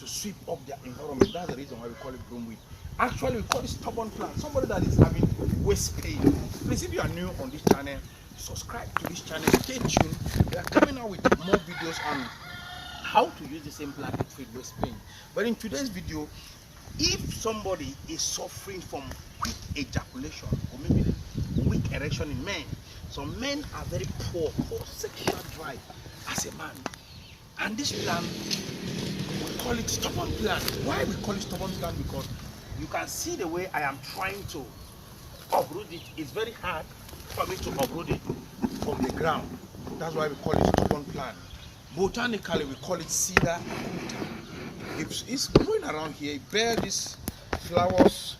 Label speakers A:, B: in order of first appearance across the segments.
A: sweep up their environment. That's the reason why we call it broomweed. Actually, we call it stubborn plant. Somebody that is having waist pain. Please, if you are new on this channel, subscribe to this channel. Stay tuned. We are coming out with more videos on how to use the same plant to treat waist pain. But in today's video, if somebody is suffering from quick ejaculation or maybe weak erection in men, some men are very poor sexual drive as a man, and this plant, we call it stubborn plant. Why we call it stubborn plant? Because you can see the way I am trying to uproot it. It's very hard for me to uproot it from the ground. That's why we call it stubborn plant. Botanically, we call it cedar. It's growing around here. It bears these flowers.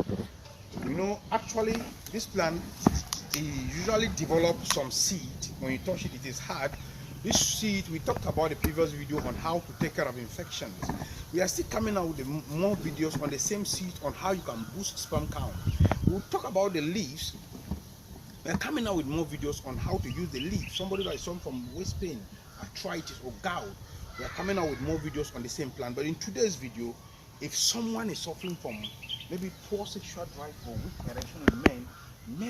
A: You know, actually, this plant, it usually develops some seed. When you touch it, it is hard. This seed, we talked about the previous video on how to take care of infections. We are still coming out with more videos on the same seed on how you can boost sperm count. We'll talk about the leaves. We are coming out with more videos on how to use the leaves. Somebody that is suffering from waist pain, arthritis or gout, we are coming out with more videos on the same plant. But in today's video, if someone is suffering from maybe poor sexual drive or weak erection in men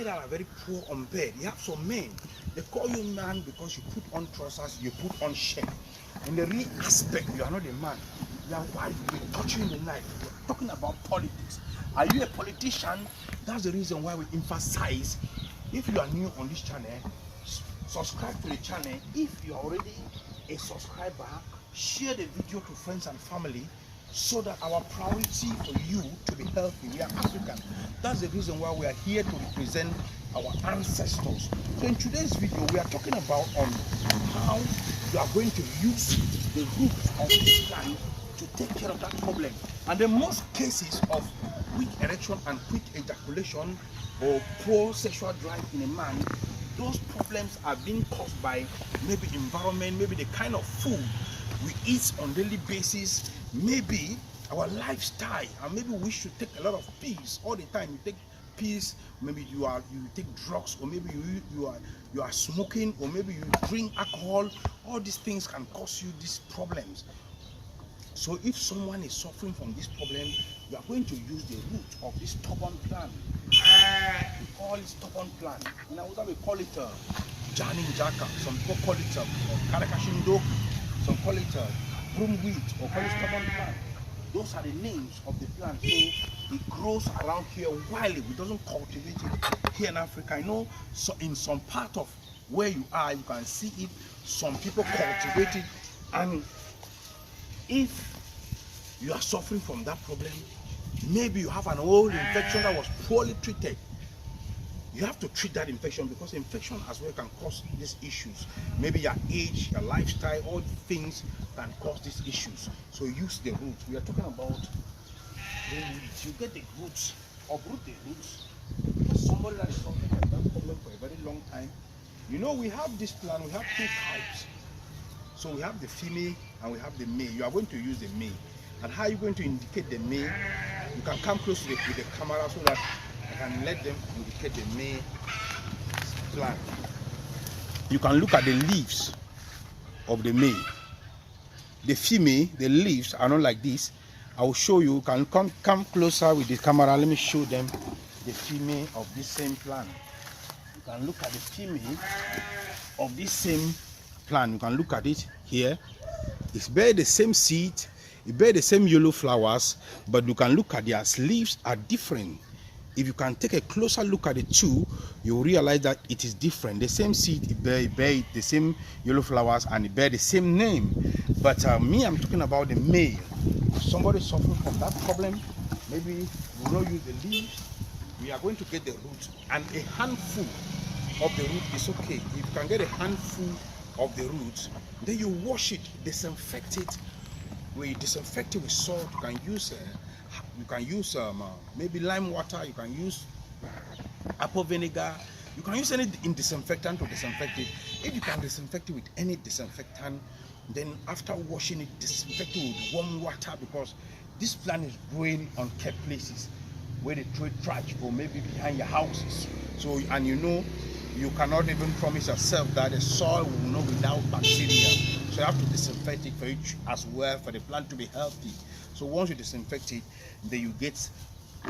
A: that are very poor on bed. You have some men, they call you man because you put on trousers, you put on shirt. In the real aspect, you are not a man. You are wife, you are touching the night. We're talking about politics. Are you a politician? That's the reason why we emphasize, if you are new on this channel, subscribe to the channel. If you are already a subscriber, share the video to friends and family, so that our priority for you to be healthy. We are African. That's the reason why we are here to represent our ancestors. So in today's video, we are talking about on how you are going to use the roots of this plant to take care of that problem. And in most cases of weak erection and quick ejaculation or poor sexual drive in a man, those problems are being caused by maybe environment, maybe the kind of food we eat on daily basis, maybe our lifestyle, and maybe we should take a lot of pills all the time. You take pills, maybe you take drugs, or maybe you are smoking, or maybe you drink alcohol. All these things can cause you these problems. So if someone is suffering from this problem, you are going to use the root of this stubborn plant. We call it stubborn plant. Now we call it Janin Jaka. Some people call it Karakashindo. Some call it broomweed or call it stubborn plant. Those are the names of the plant. So it grows around here wildly. We don't cultivate it here in Africa. I know so in some part of where you are, you can see it. Some people cultivate it, and if you are suffering from that problem, maybe you have an old infection that was poorly treated. You have to treat that infection, because infection as well can cause these issues. Maybe your age, your lifestyle, all things can cause these issues. So use the roots. We are talking about the roots. You get the roots, uproot the roots. Somebody that is suffering from that problem for a very long time. You know, we have this plant, we have two types. So we have the female and we have the male. You are going to use the male. And how are you going to indicate the male? You can come close to the camera so that I can let them indicate the male plant. You can look at the leaves of the male. The female, the leaves are not like this. I will show you. You can come closer with the camera. Let me show them the female of this same plant. You can look at the female of this same plant. You can look at it here. It's bear the same seed, it bear the same yellow flowers, but you can look at their leaves are different. If you can take a closer look at the two, you'll realize that it is different. The same seed, it bear the same yellow flowers, and it bear the same name. But me, I'm talking about the male. If somebody suffering from that problem, maybe we will not use the leaves. We are going to get the root, and a handful of the root is okay. If you can get a handful of the roots, then you wash it, disinfect it. We disinfect it with salt. You can use maybe lime water. You can use apple vinegar. You can use any disinfectant to disinfect it. If you can disinfect it with any disinfectant, then after washing it, disinfect it with warm water, because this plant is growing on kept places where they throw trash, or maybe behind your houses. So, and you know, you cannot even promise yourself that the soil will not be without bacteria. So you have to disinfect it for it as well, for the plant to be healthy. So once you disinfect it, then you get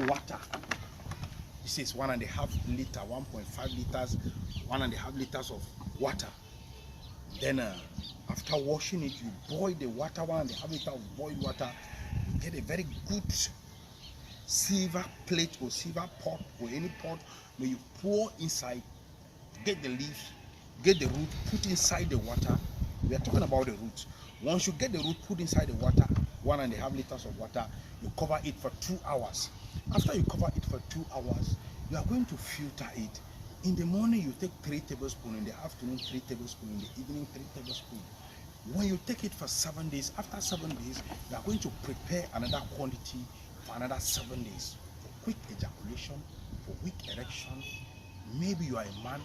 A: water. This is 1.5 liter, 1.5 liters, 1.5 liters of water. Then after washing it, you boil the water, 1.5 liter of boiled water. You get a very good silver plate or silver pot or any pot where you pour inside, get the leaves, get the root, put inside the water. We are talking about the roots. Once you get the root, put inside the water, 1.5 liters of water, you cover it for 2 hours. After you cover it for 2 hours, you are going to filter it. In the morning, you take 3 tablespoons, in the afternoon, 3 tablespoons, in the evening, 3 tablespoons. When you take it for 7 days, after 7 days, you are going to prepare another quantity for another 7 days for quick ejaculation, for weak erection. Maybe you are a man,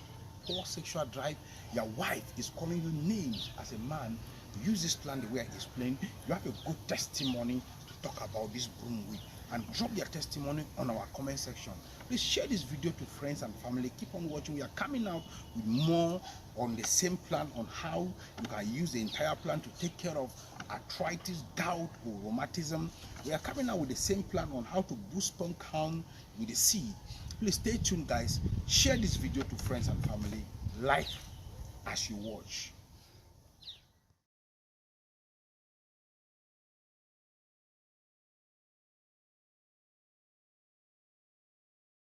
A: poor sexual drive, your wife is calling you names as a man. Use this plan the way I explained. You have a good testimony to talk about this broom weed, and drop your testimony on our comment section. Please share this video to friends and family. Keep on watching. We are coming out with more on the same plan on how you can use the entire plan to take care of arthritis, gout, or rheumatism. We are coming out with the same plan on how to boost sperm count with the seed. Please stay tuned, guys. Share this video to friends and family. Like as you watch.